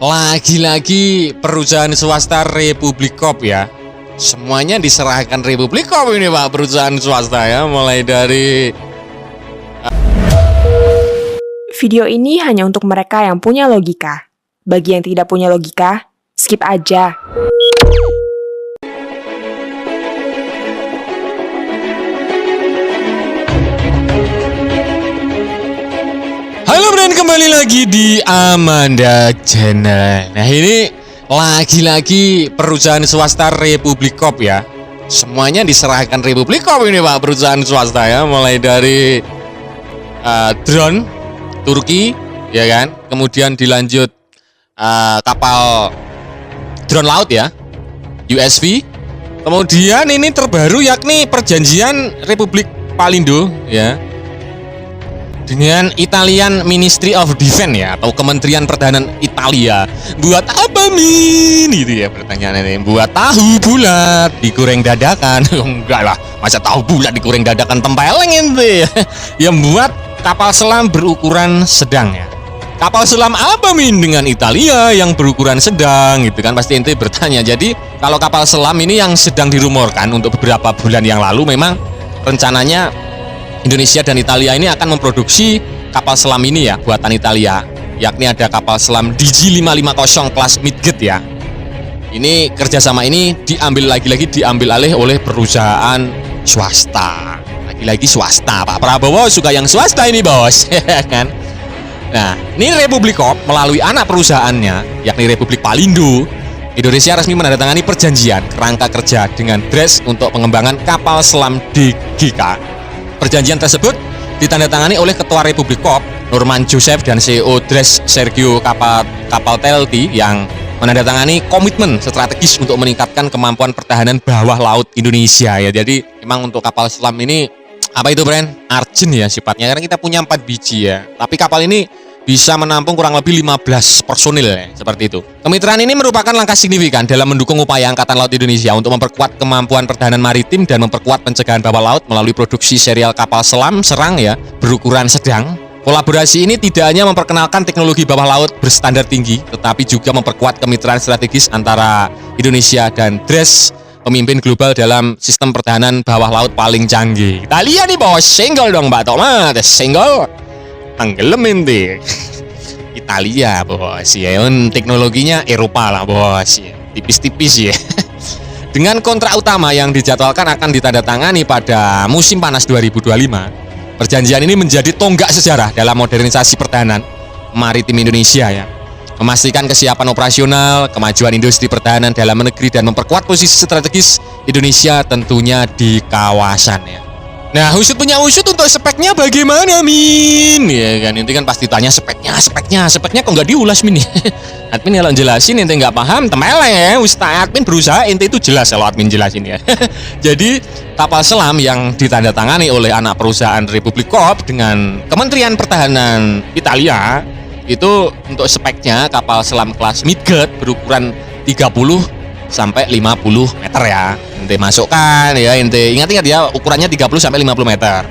Lagi-lagi perusahaan swasta Republik Corp ya. Semuanya diserahkan Republik Corp ini Pak, perusahaan swasta ya. Mulai dari Video ini hanya untuk mereka yang punya logika. Bagi yang tidak punya logika, skip aja. Halo dan kembali lagi di Amanda Channel. Nah ini lagi-lagi perusahaan swasta Republik Corp ya. Semuanya diserahkan Republik Corp ini Pak, perusahaan swasta ya. Mulai dari drone Turki ya kan, kemudian dilanjut kapal drone laut ya, USV. Kemudian ini terbaru yakni perjanjian Republik Palindo ya dengan Italian Ministry of Defense ya, atau Kementerian Pertahanan Italia. Buat apa Min? Itu ya pertanyaannya. Buat tahu bulat digoreng dadakan. Enggak lah, masa tahu bulat digoreng dadakan tempeleng ente. Yang buat kapal selam berukuran sedang ya. Kapal selam apa Min dengan Italia yang berukuran sedang gitu kan, pasti ente bertanya. Jadi kalau kapal selam ini yang sedang dirumorkan untuk beberapa bulan yang lalu, memang rencananya Indonesia dan Italia ini akan memproduksi kapal selam ini ya, buatan Italia, yakni ada kapal selam DG550 kelas Midget ya. Ini kerjasama ini diambil alih oleh perusahaan swasta. Lagi-lagi swasta, Pak Prabowo suka yang swasta ini bos, kan? Nah, ini Republik Corp melalui anak perusahaannya, yakni Republik Palindo, Indonesia resmi menandatangani perjanjian kerangka kerja dengan DRES untuk pengembangan kapal selam DGK. Perjanjian tersebut ditandatangani oleh Ketua Republik Corp, Norman Joseph, dan CEO DRES Sergio Capaltelti yang menandatangani komitmen strategis untuk meningkatkan kemampuan pertahanan bawah laut Indonesia ya. Jadi memang untuk kapal selam ini apa itu brand? Urgent ya sifatnya, karena kita punya 4 biji ya. Tapi kapal ini bisa menampung kurang lebih 15 personil ya, seperti itu. Kemitraan ini merupakan langkah signifikan dalam mendukung upaya Angkatan Laut Indonesia untuk memperkuat kemampuan pertahanan maritim dan memperkuat pencegahan bawah laut melalui produksi serial kapal selam serang ya, berukuran sedang. Kolaborasi ini tidak hanya memperkenalkan teknologi bawah laut berstandar tinggi, tetapi juga memperkuat kemitraan strategis antara Indonesia dan DRES, pemimpin global dalam sistem pertahanan bawah laut paling canggih. Kita lihat nih bos, senggol dong Mbak Toma, senggol. Tenggelam ente. Italia bos ya, teknologinya Eropa lah bos ya. Tipis-tipis ya. Dengan kontrak utama yang dijadwalkan akan ditandatangani pada musim panas 2025, perjanjian ini menjadi tonggak sejarah dalam modernisasi pertahanan maritim Indonesia ya, memastikan kesiapan operasional, kemajuan industri pertahanan dalam negeri, dan memperkuat posisi strategis Indonesia tentunya di kawasan ya. Nah, usut punya usut untuk speknya bagaimana Min? Ya kan, inti kan pasti tanya speknya kok nggak diulas Min? Admin kalau jelasin ente nggak paham, temeleng ya. Ustaz admin berusaha ente itu jelas kalau admin jelasin ya. Jadi kapal selam yang ditandatangani oleh anak perusahaan Republik Corp dengan Kementerian Pertahanan Italia itu untuk speknya kapal selam kelas Midget berukuran 30 sampai 50 meter ya. Ente masukkan ya, ente ingat-ingat ya, ukurannya 30 sampai 50 meter.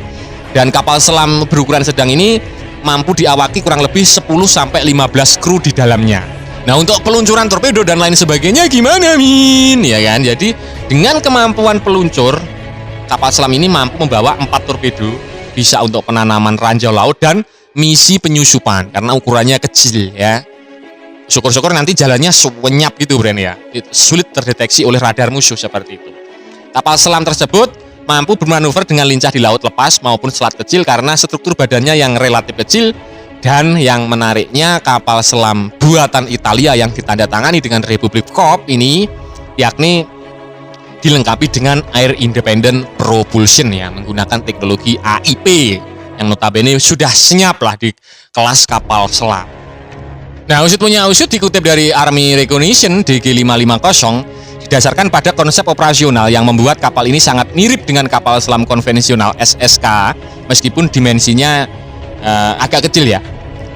Dan kapal selam berukuran sedang ini mampu diawaki kurang lebih 10 sampai 15 kru di dalamnya. Nah, untuk peluncuran torpedo dan lain sebagainya gimana Min? Ya kan, jadi dengan kemampuan peluncur, kapal selam ini mampu membawa 4 torpedo, bisa untuk penanaman ranjau laut dan misi penyusupan karena ukurannya kecil ya. Syukur-syukur nanti jalannya senyap gitu Bren ya, sulit terdeteksi oleh radar musuh seperti itu. Kapal selam tersebut mampu bermanuver dengan lincah di laut lepas maupun selat kecil karena struktur badannya yang relatif kecil. Dan yang menariknya, kapal selam buatan Italia yang ditandatangani dengan Republik Corp ini yakni dilengkapi dengan Air Independent Propulsion ya, menggunakan teknologi AIP yang notabene sudah senyap lah di kelas kapal selam. Nah, usut punya usut dikutip dari Army Recognition DG550, didasarkan pada konsep operasional yang membuat kapal ini sangat mirip dengan kapal selam konvensional SSK meskipun dimensinya agak kecil ya.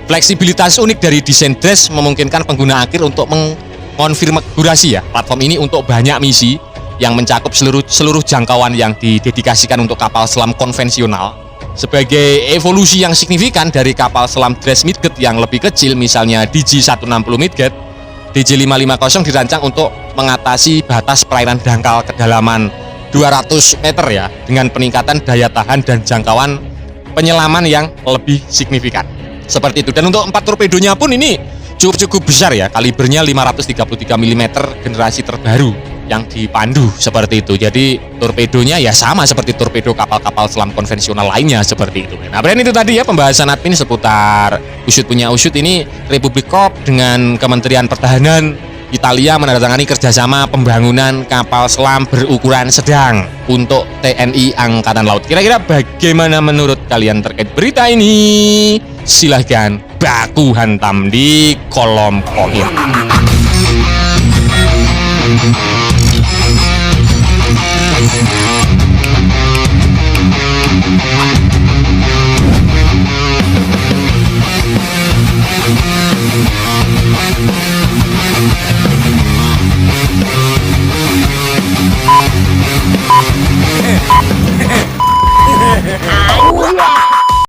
Fleksibilitas unik dari desain DRES memungkinkan pengguna akhir untuk mengkonfigurasi ya platform ini untuk banyak misi yang mencakup seluruh jangkauan yang didedikasikan untuk kapal selam konvensional. Sebagai evolusi yang signifikan dari kapal selam DRES Midget yang lebih kecil, misalnya DG160 Midget, DC-550 dirancang untuk mengatasi batas perairan dangkal kedalaman 200 meter ya, dengan peningkatan daya tahan dan jangkauan penyelaman yang lebih signifikan. Seperti itu. Dan untuk 4 torpedonya pun ini cukup besar ya, kalibernya 533 mm generasi terbaru yang dipandu seperti itu. Jadi torpedonya ya sama seperti torpedo kapal-kapal selam konvensional lainnya seperti itu. Nah, brand itu tadi ya pembahasan admin seputar Usut punya Usut ini. Republik Corp dengan Kementerian Pertahanan Italia menandatangani kerjasama pembangunan kapal selam berukuran sedang untuk TNI Angkatan Laut. Kira-kira bagaimana menurut kalian terkait berita ini? Silahkan baku hantam di kolom komentar.